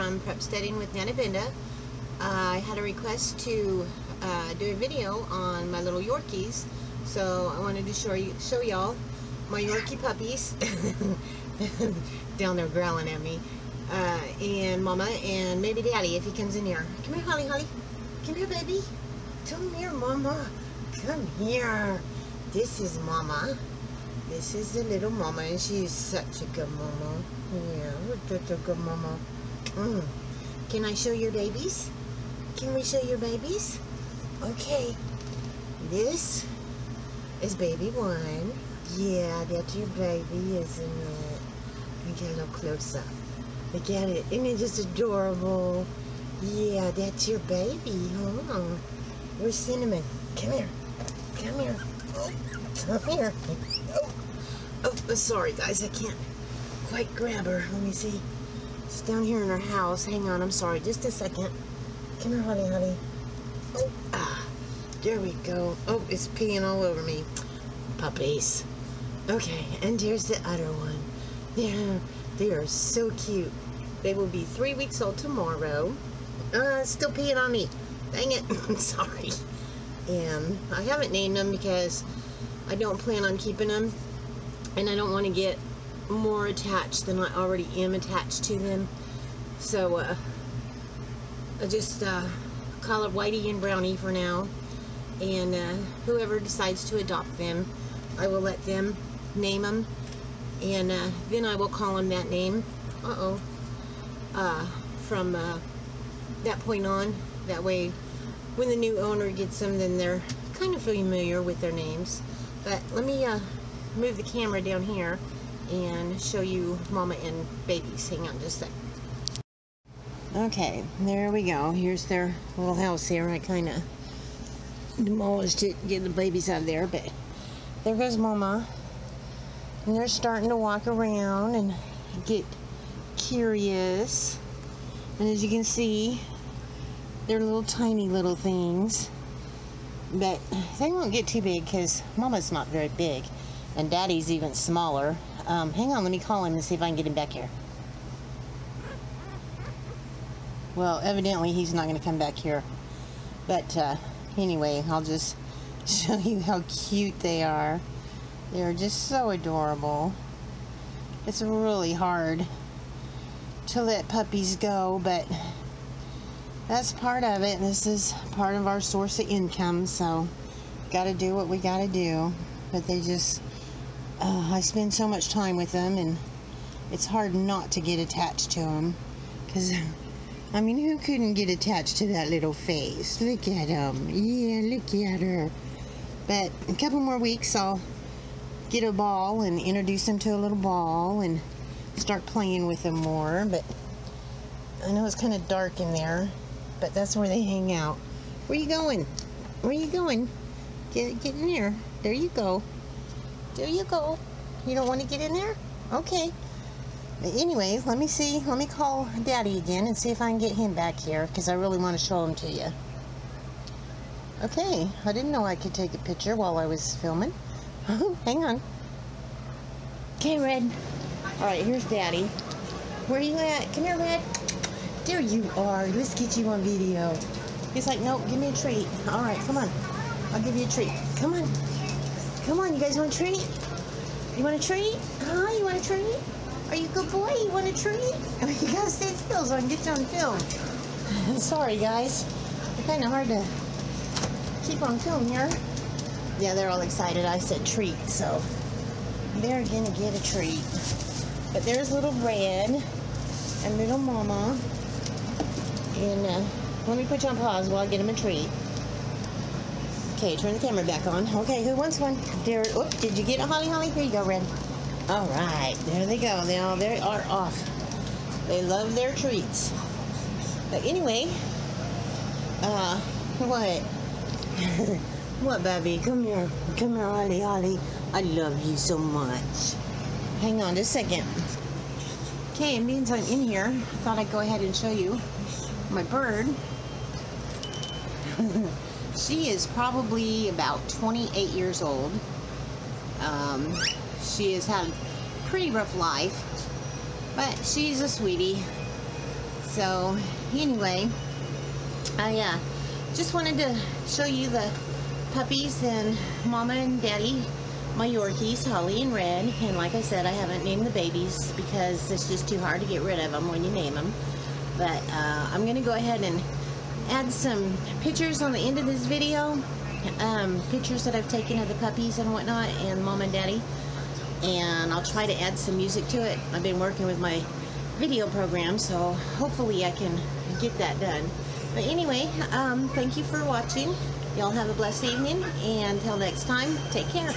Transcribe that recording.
from Prep Studying with Nana Binda. I had a request to do a video on my little Yorkies, so I wanted to show y'all my Yorkie puppies down there growling at me, and Mama and maybe Daddy if he comes in here. Come here, Holly, Holly. Come here, baby. Come here, Mama. Come here. This is Mama. This is the little Mama, and she's such a good Mama. Yeah, such a good Mama. Can I show your babies? Can we show your babies? Okay. This is baby one. Yeah, that's your baby, isn't it? Let me get a little closer. Look at it. Isn't it just adorable? Yeah, that's your baby, huh? Where's Cinnamon? Come here. Come here. Come here. Oh, sorry, guys. I can't quite grab her. Let me see. She's down here in her house. Hang on. I'm sorry. Just a second. Come here, honey, honey. Oh, there we go. Oh, it's peeing all over me. Puppies. Okay, and there's the other one. Yeah, they are so cute. They will be 3 weeks old tomorrow. Still peeing on me. Dang it. I'm sorry. And I haven't named them because I don't plan on keeping them, and I don't want to get more attached than I already am attached to them. So I just call it Whitey and Brownie for now, and whoever decides to adopt them, I will let them name them, and then I will call them that name. From that point on. That way, when the new owner gets them, then they're kind of familiar with their names. But let me move the camera down here and show you Mama and babies. Hang on just a sec. Okay, there we go. Here's their little house here. I kind of demolished it, get the babies out of there, but there goes Mama. And they're starting to walk around and get curious. And as you can see, they're little tiny little things, but they won't get too big because Mama's not very big and Daddy's even smaller. Hang on, let me call him and see if I can get him back here. Well, evidently he's not going to come back here, but anyway, I'll just show you how cute they are. They're just so adorable. It's really hard to let puppies go, but that's part of it. This is part of our source of income, so gotta do what we gotta do. But they just I spend so much time with them, and it's hard not to get attached to them, because I mean, who couldn't get attached to that little face? Look at him. Yeah, look at her. But a couple more weeks I'll get a ball and introduce them to a little ball and start playing with them more. But I know it's kind of dark in there, but that's where they hang out. Where you going? Where you going? Get in there. There you go. There you go. You don't want to get in there? Okay. But anyways, let me call Daddy again and see if I can get him back here, because I really want to show him to you. Okay, I didn't know I could take a picture while I was filming. Hang on. Okay, Red. Alright, here's Daddy. Where are you at? Come here, Red. There you are. Let's get you on video. He's like, nope, give me a treat. Alright, come on. I'll give you a treat. Come on. Come on, you guys want a treat? You want a treat? Huh? You want a treat? Are you a good boy? You want a treat? You gotta stay still so I can get you on film. Sorry, guys. It's kind of hard to keep on film here. Yeah, they're all excited. I said treat, so they're gonna get a treat. But there's little Red and little Mama. And let me put you on pause while I get him a treat. Okay, turn the camera back on. Okay, who wants one? There. Oops, did you get it, Holly? Holly? Here you go, Red. All right, there they go. They are off. They love their treats. But anyway, what? What, baby? Come here. Come here, Holly, Holly. I love you so much. Hang on just a second. Okay, and means I'm in here, I thought I'd go ahead and show you my bird. She is probably about 28 years old. She has had a pretty rough life, but she's a sweetie. So anyway, I just wanted to show you the puppies and Mama and Daddy, my Yorkies, Holly and Red. And like I said, I haven't named the babies because it's just too hard to get rid of them when you name them. But I'm going to go ahead and add some pictures on the end of this video. Pictures that I've taken of the puppies and whatnot, and Mom and Daddy. And I'll try to add some music to it. I've been working with my video program, so hopefully I can get that done. But anyway, thank you for watching. Y'all have a blessed evening, and until next time, take care.